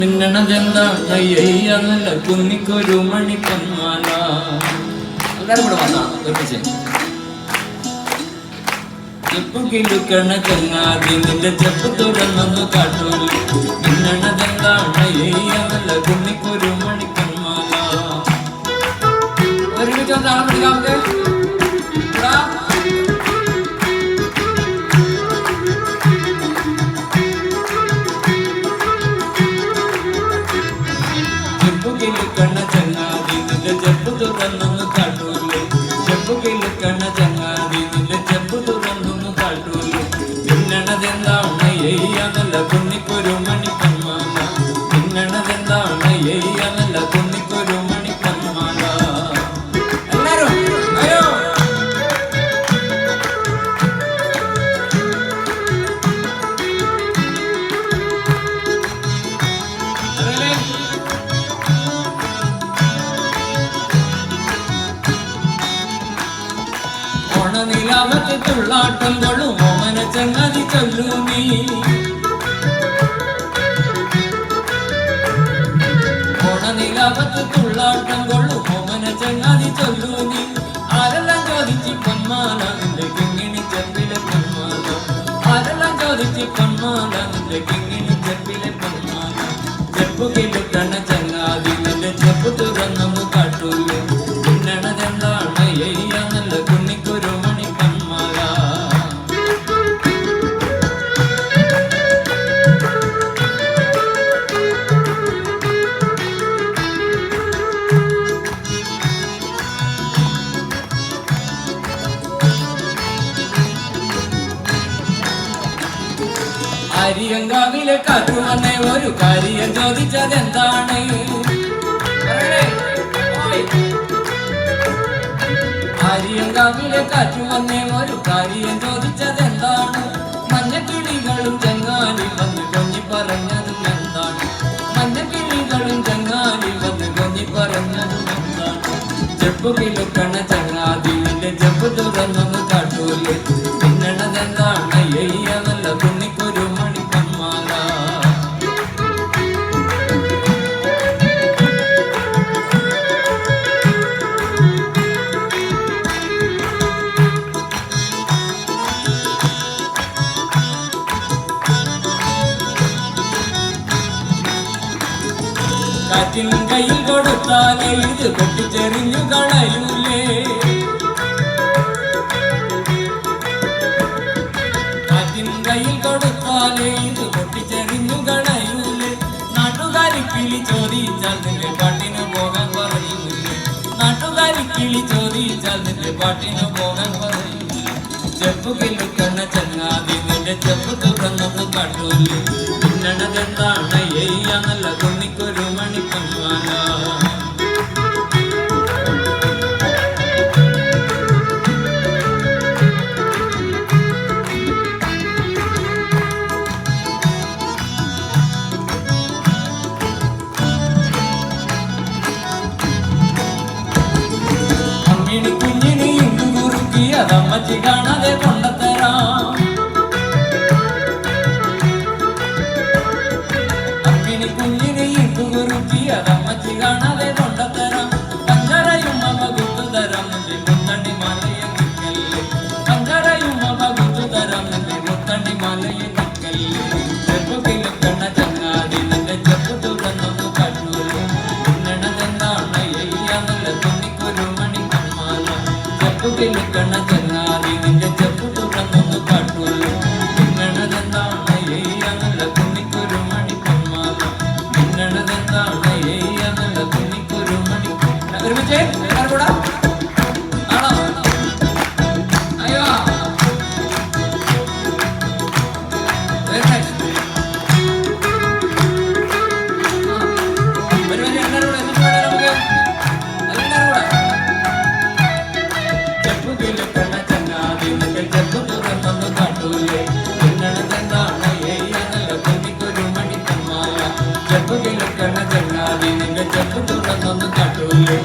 മിന്നണതെന്താണ് അയ്യ നല്ല കുന്നിക്കൊരു മണിക്കന്മാല. എല്ലാവരും കൂടെ വന്നാ ഒരുമിച്ച്. ചെപ്പുകിലുക്കണ ചങ്ങാതി നിന്റെ ചെപ്പ് തുറന്നൊന്നു കാട്ടൂല. മിന്നണതെന്താണ് അയ്യ നല്ല കുന്നിക്കൊരു മണിക്കന്മാല. ഒരുമിച്ച് വന്നാണ് പിടിക്കാമത്. ചെപ്പുകിലുക്കണ ചങ്ങാതി നിന്റെ ചെപ്പ് തുറന്നൊന്നു കാട്ടൂല. ചെപ്പുകിലുക്കണ ചങ്ങാതി നിന്റെ ചെപ്പ് തുറന്നൊന്നു കാട്ടൂല. മിന്നണതെന്താണ് അയ്യ നല്ല കുന്നിക്കൊരു മണിക്കന്മാല. മിന്നണതെന്താണ് അയ്യ നല്ല കുന്നിക്കൊരു മണിക്കന്മാല. എല്ലാരും അയ്യോ ഓണനിലാവത്തെ തുള്ളാട്ടം കൊള്ളും ഓമന ചങ്ങാതി ചൊല്ലൂ നീ. ഓണനിലാവത്തെ തുള്ളാട്ടം കൊള്ളും ഓമന ചങ്ങാതി ചൊല്ലൂ നീ. ആരെല്ലാം ചോദിച്ച് പൊന്മാല നിന്റെ കിങ്ങിണി ചെപ്പിലെ പൊന്മാല. ആരെല്ലാം ചോദിച്ച് പൊന്മാല നിന്റെ കിങ്ങിണി ചെപ്പിലെ പൊന്മാല. ചെപ്പുകിലുക്കണ ചങ്ങാതി നിന്റെ ചെപ്പ് തുറന്നൊന്നു കാട്ടൂല. മിന്നണതെന്താണ് അയ്യ നല്ല കുന്നിക്കൊരു മണിക്കന്മാല. അരിയങ്കാവിലെ കാറ്റു വന്നേ ഒരു കാര്യം ചോദിച്ചതെന്താണ്. അരിയങ്കാവിലെ കാറ്റു വന്നേ ഒരു കാര്യം ചോദിച്ചതെന്താണ്. മഞ്ഞക്കിളികളും ചെങ്ങാലി വന്ന് കൊഞ്ഞി പറഞ്ഞതും എന്താണ്. മഞ്ഞക്കിളികളും ചെങ്ങാലി വന്ന് കൊഞ്ഞി പറഞ്ഞതും എന്താണ്. ചെപ്പുകിലുക്കണ ചങ്ങാതി നിന്റെ ചെപ്പ് തുറന്നൊന്നു കാട്ടൂല. മിന്നണതെന്താണ് അയ്യ നല്ല കുന്നിക്കൊരു മണിക്കന്മാല. കാറ്റിൻ കയ്യിൽ കൊടുത്താലേ ഇത് പൊട്ടിച്ചെറിഞ്ഞു കളയൂലേ. കാറ്റിൻ കയ്യിൽ കൊടുത്താലേ ഇത് പൊട്ടിച്ചെറിഞ്ഞു കളയൂലേ. നാട്ടുകാരി കിളി ചോദിച്ചാൽ നിന്റെ പാട്ടിന് പോകാൻ പറയൂലേ. നാട്ടുകാരി കിളി ചോദിച്ചാൽ നിന്റെ പാട്ടിന് പോകാൻ പറയൂലേ. ചെപ്പുകിലുക്കണ ചങ്ങാതി നിന്റെ ചെപ്പ് തുറന്നൊന്നു കാട്ടൂലേ. മിന്നണതെന്താണ് അയ്യ നല്ല കുന്നിക്കൊരു മണിക്കന്മാല. അമ്മിണി കുഞ്ഞിനി ഇണ്ടു കുറുക്കിയതമ്മച്ചി കാണാതെ കൊണ്ടത്തരാം. അമ്മിണി കുഞ്ഞിനി ഇണ്ടു കുറുക്കിയതമ്മച്ചി കാണാതെ കൊണ്ടത്തരാം. കഞ്ചരയും അവ കുത്തുതരാം നിന്റെ മുത്തണ്ണി മാലയെ നിൽക്കല്ലേ. കഞ്ചരയും അവ കുത്തുതരാം നിന്റെ മുത്തണ്ണി മാലയെ നിൽക്കല്ലേ. ചെപ്പുകിലുക്കണ ചങ്ങാതി നിന്റെ ചെപ്പ് തുറന്നൊന്നു കാട്ടൂല. മിന്നണതെന്താണ് അയ്യ നല്ല കുന്നിക്കൊരു മണിക്കന്മാല. ചെപ്പുകിലുക്കണ ചങ്ങാതി നിന്റെ ചെപ്പ് തുറന്നൊന്നു കാട്ടൂല. മിന്നണതെന്താണ് അയ്യ നല്ല കുന്നിക്കൊരു മണിക്കന്മാല. മിന്നണതെന്താണ് അയ്യ നല്ല കുന്നിക്കൊരു മണിക്കന്മാല. ഒരുമിച്ച് എല്ലാവരും കൂടെ ആണോ അയ്യോ വെരി നൈസ്. ഒരു വരി എല്ലാവരും കൂടെ എന്നിട്ട് വേണം നമുക്ക് എല്ലാവരും കൂടെ. ചെപ്പുകിലുക്കണ ചങ്ങാതി നിന്റെ ചെപ്പ് തുറന്നൊന്നു കാട്ടൂലേ. മിന്നണതെന്താണ് അയ്യ നല്ല കുന്നിക്കൊരു മണിക്കന്മാല. ചെപ്പുകിലുക്കണ ചങ്ങാതി നിന്റെ ചെപ്പ് തുറന്നൊന്നു കാട്ടൂലേ.